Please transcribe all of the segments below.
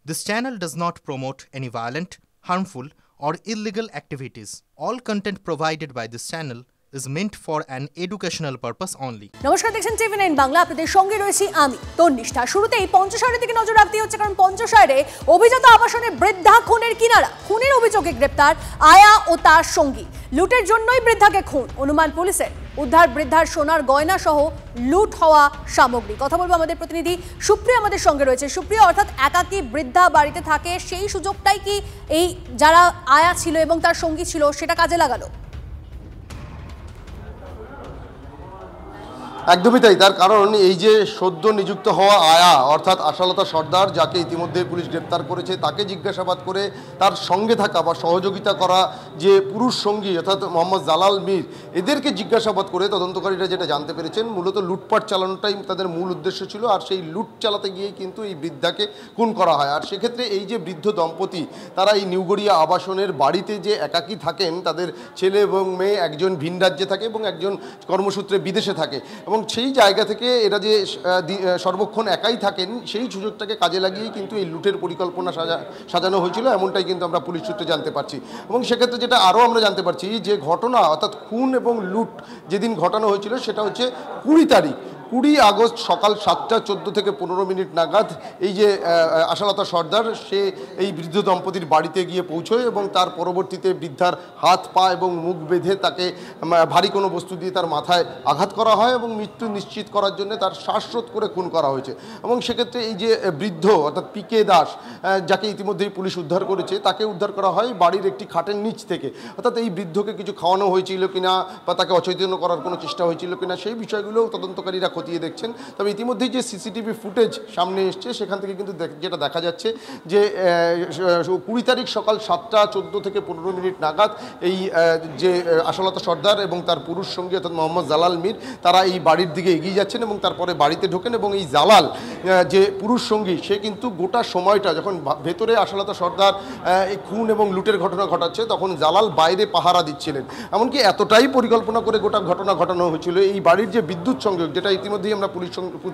This channel does not promote any violent, harmful, or illegal activities. All content provided by this channel is meant for an educational purpose only. নমস্কার, দেখছেন TV9 Bangla. আপনাদের সঙ্গে রয়েছি আমি তন্নিষ্ঠা। শুরুতেই পঞ্চশায়ের দিকে নজর রাখতে হচ্ছে, কারণ পঞ্চশায়েরে অভিজাত আবাসনে বৃদ্ধা খুনের কিনারা। খুনের অভিযোগে গ্রেপ্তার আয়া ও তার সঙ্গী। লুটের জন্যই বৃদ্ধাকে খুন, অনুমান পুলিশের। উদ্ধার বৃদ্ধার সোনার গয়না সহ লুট হওয়া সামগ্রী। কথা বলবো আমাদের প্রতিনিধি সুপ্রিয়া আমাদের সঙ্গে রয়েছে। সুপ্রিয়া, অর্থাৎ একাকী বৃদ্ধা বাড়িতে থাকে, সেই সুযোগটাই কি এই যারা আয়া ছিল এবং তার সঙ্গী ছিল সেটা কাজে লাগালো? একদমই তাই। তার কারণ এই যে সদ্য নিযুক্ত হওয়া আয়া অর্থাৎ আশালতা সর্দার, যাকে ইতিমধ্যে পুলিশ গ্রেপ্তার করেছে, তাকে জিজ্ঞাসাবাদ করে তার সঙ্গে থাকা বা সহযোগিতা করা যে পুরুষ সঙ্গী অর্থাৎ মোহাম্মদ জালাল মীর, এদেরকে জিজ্ঞাসাবাদ করে তদন্তকারীরা যেটা জানতে পেরেছেন, মূলত লুটপাট চালানোটাই তাদের মূল উদ্দেশ্য ছিল। আর সেই লুট চালাতে গিয়েই কিন্তু এই বৃদ্ধাকে খুন করা হয়। আর সেক্ষেত্রে এই যে বৃদ্ধ দম্পতি, তারা এই নিউগড়িয়া আবাসনের বাড়িতে যে একাকী থাকেন, তাদের ছেলে এবং মেয়ে, একজন ভিন রাজ্যে থাকে এবং একজন কর্মসূত্রে বিদেশে থাকে, এবং সেই জায়গা থেকে এরা যে সর্বক্ষণ একাই থাকেন, সেই সুযোগটাকে কাজে লাগিয়েই কিন্তু এই লুটের পরিকল্পনা সাজানো হয়েছিল, এমনটাই কিন্তু আমরা পুলিশ সূত্রে জানতে পারছি। এবং সেক্ষেত্রে যেটা আরও আমরা জানতে পারছি, যে ঘটনা অর্থাৎ খুন এবং লুট যেদিন ঘটানো হয়েছিল সেটা হচ্ছে 20 তারিখ, 20 আগস্ট সকাল 7টা 14 থেকে 15 মিনিট নাগাদ এই যে আশালতা সর্দার, সে এই বৃদ্ধ দম্পতির বাড়িতে গিয়ে পৌঁছয় এবং তার পরবর্তীতে বৃদ্ধার হাত পা এবং মুখ বেঁধে তাকে ভারী কোনো বস্তু দিয়ে তার মাথায় আঘাত করা হয় এবং মৃত্যু নিশ্চিত করার জন্য তার শ্বাসরোধ করে খুন করা হয়েছে। এবং সেক্ষেত্রে এই যে বৃদ্ধ অর্থাৎ পিকে দাস, যাকে ইতিমধ্যেই পুলিশ উদ্ধার করেছে, তাকে উদ্ধার করা হয় বাড়ির একটি খাটের নিচ থেকে। অর্থাৎ এই বৃদ্ধকে কিছু খাওয়ানো হয়েছিল কিনা বা তাকে অচৈতন্য করার কোনো চেষ্টা হয়েছিল কিনা, সেই বিষয়গুলোও তদন্তকারীরা খতিয়ে দেখছেন। তবে ইতিমধ্যেই যে সিসিটিভি ফুটেজ সামনে এসছে, সেখান থেকে কিন্তু যেটা দেখা যাচ্ছে যে 20 তারিখ সকাল 7টা 14 থেকে 15 মিনিট নাগাদ এই যে আশালতা সর্দার এবং তার পুরুষ সঙ্গী অর্থাৎ মোহাম্মদ জালাল মীর, তারা এই বাড়ির দিকে এগিয়ে যাচ্ছেন এবং তারপরে বাড়িতে ঢোকেন। এবং এই জালাল যে পুরুষ সঙ্গী, সে কিন্তু গোটা সময়টা যখন ভেতরে আশালতা সর্দার এই খুন এবং লুটের ঘটনা ঘটাচ্ছে, তখন জালাল বাইরে পাহারা দিচ্ছিলেন। এমনকি এতটাই পরিকল্পনা করে গোটা ঘটনা ঘটানো হয়েছিল, এই বাড়ির যে বিদ্যুৎ সংযোগ, যেটা ইতিমধ্যেই আমরা পুলিশ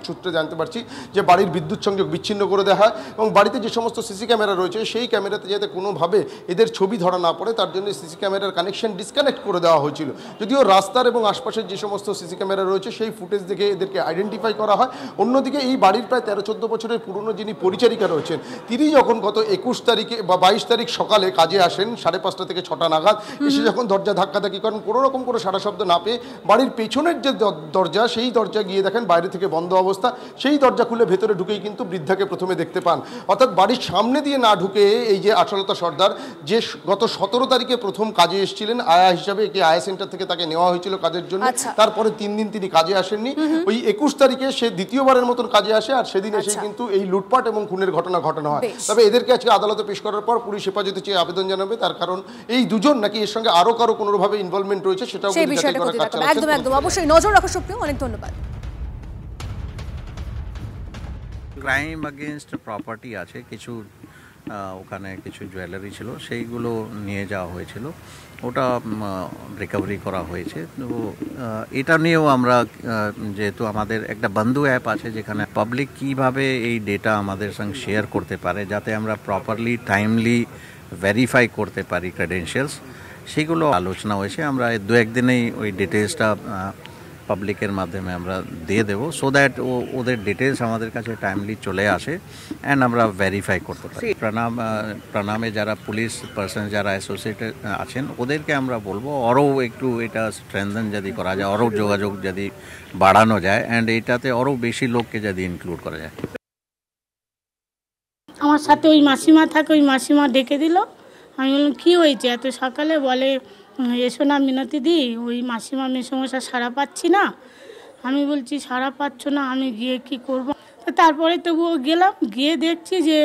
সূত্রে জানতে পারছি যে বাড়ির বিদ্যুৎ সংযোগ বিচ্ছিন্ন করে দেওয়া হয় এবং বাড়িতে যে সমস্ত সিসি ক্যামেরা রয়েছে, সেই ক্যামেরাতে যাতে কোনোভাবে এদের ছবি ধরা না পড়ে, তার জন্য সিসি ক্যামেরার কানেকশন ডিসকানেক্ট করে দেওয়া হয়েছিল। যদিও রাস্তার এবং আশপাশের যে সমস্ত সিসি ক্যামেরা রয়েছে, সেই ফুটেজ দেখে এদেরকে আইডেন্টিফাই করা হয়। অন্যদিকে এই বাড়ির প্রায় 13-14 বছরের পুরনো যিনি পরিচারিকা রয়েছেন, তিনি যখন গত 21 তারিখে বা 22 তারিখ সকালে কাজে আসেন 5:30 থেকে 6টা নাগাদ, এসে যখন দরজা ধাক্কাধাক্কি করেন, কোনো রকম কোনো সারা শব্দ না পেয়ে বাড়ির পেছনের যে দরজা, সেই দরজা গিয়ে দেখেন বাইরে থেকে বন্ধ অবস্থা। সেই দরজা খুলে ভেতরে ঢুকেই কিন্তু বৃদ্ধাকে প্রথমে দেখতে পান। অর্থাৎ বাড়ির সামনে দিয়ে না ঢুকে এই যে আশালতা সর্দার, যে গত 17 তারিখে প্রথম কাজে এসেছিলেন আয়া হিসাবে, কি আয়া সেন্টার থেকে তাকে নেওয়া হয়েছিল কাজের জন্য, তারপরে 3 দিন তিনি কাজে আসেননি। ওই 21 তারিখে সে দ্বিতীয়বারের মতন কাজে আসে, আর সেদিন এসে কিন্তু এই লুটপাট এবং খুনের ঘটনা ঘটানো হয়। তবে এদেরকে আজকে আদালতে পেশ করার পর পুলিশ হেফাজতে চেয়ে আবেদন জানাবে, তার কারণ এই দুজন নাকি এর সঙ্গে আরো কারো কোনোভাবে ইনভলভমেন্ট রয়েছে, সেটাও একদম একদম অবশ্যই নজর রাখো সুপ্রিয়। অনেক ধন্যবাদ। ক্রাইম এগেনস্ট প্রপার্টি আছে কিছু, ওখানে কিছু জুয়েলারি ছিল, সেইগুলো নিয়ে যাওয়া হয়েছিল, ওটা রিকভারি করা হয়েছে। তো এটা নিয়েও আমরা, যেহেতু আমাদের একটা বন্ধু অ্যাপ আছে যেখানে পাবলিক কিভাবে এই ডেটা আমাদের সঙ্গে শেয়ার করতে পারে, যাতে আমরা প্রপারলি টাইমলি ভেরিফাই করতে পারি ক্রেডেনশিয়ালস, সেগুলো আলোচনা হয়েছে। আমরা 2-1 দিনেই ওই ডিটেলসটা পাবলিকের মাধ্যমে আমরা দিয়ে দেবো, সো দ্যাট ওদের ডিটেলস আমাদের কাছে টাইমলি চলে আসে অ্যান্ড আমরা ভেরিফাই করতে পারি। প্রণামে যারা পুলিশ পার্সন যারা অ্যাসোসিয়েটেড আছেন, ওদেরকে আমরা বলবো আরও একটু এটা স্ট্রেনথেন যদি করা যায়, আরও যোগাযোগ যদি বাড়ানো যায়, অ্যান্ড এইটাতে আরও বেশি লোককে যদি ইনক্লুড করা যায়। আমার সাথে ওই মাসিমা থাকে, ওই মাসিমা ডেকে দিল। আমি বললাম কী হয়েছে এত সকালে? বলে এসো না মিনতি দি, ওই মাসিমা মেসমশা সাড়া পাচ্ছি না। আমি বলছি সাড়া পাচ্ছ না, আমি গিয়ে কি করব? তারপরে তবুও গেলাম, গিয়ে দেখছি যে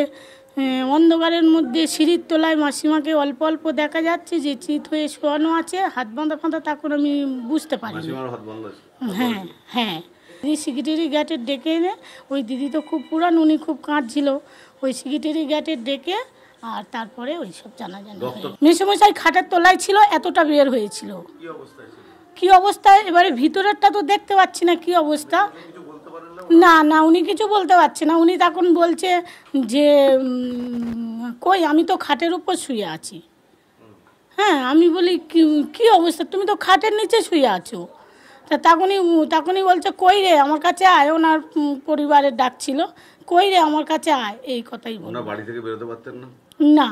অন্ধকারের মধ্যে সিঁড়ির তলায় মাসিমাকে অল্প অল্প দেখা যাচ্ছে, যে চিত হয়ে শোয়ানো আছে, হাত বাঁধা ফাঁধা, তখন আমি বুঝতে পারি। হ্যাঁ হ্যাঁ, সেক্রেটারি গেটের ডেকে এনে, ওই দিদি তো খুব পুরান, উনি খুব কাঁদছিল, ওই সেক্রেটারি গেটের ডেকে, আর তারপরে ওই সব জানাজানি। মেসমশাই খাটের তলায় ছিল, এতটা বের হয়েছিল। কি অবস্থায় এবারে ভিতরেরটা তো দেখতে পাচ্ছি না কি অবস্থা। না না, উনি কিছু বলতে পারছে না। উনি তখন বলছে যে কই আমি তো খাটের উপর শুয়ে আছি। হ্যাঁ, আমি বলি কি অবস্থা, তুমি তো খাটের নিচে শুয়ে আছো। তা তখনই বলছে কই রে আমার কাছে আয়, ওনার পরিবারের ডাক ছিল, কই রে আমার কাছে আয়, এই কথাই বল। বাড়ি থেকে বেরোতে পারতেন না? না।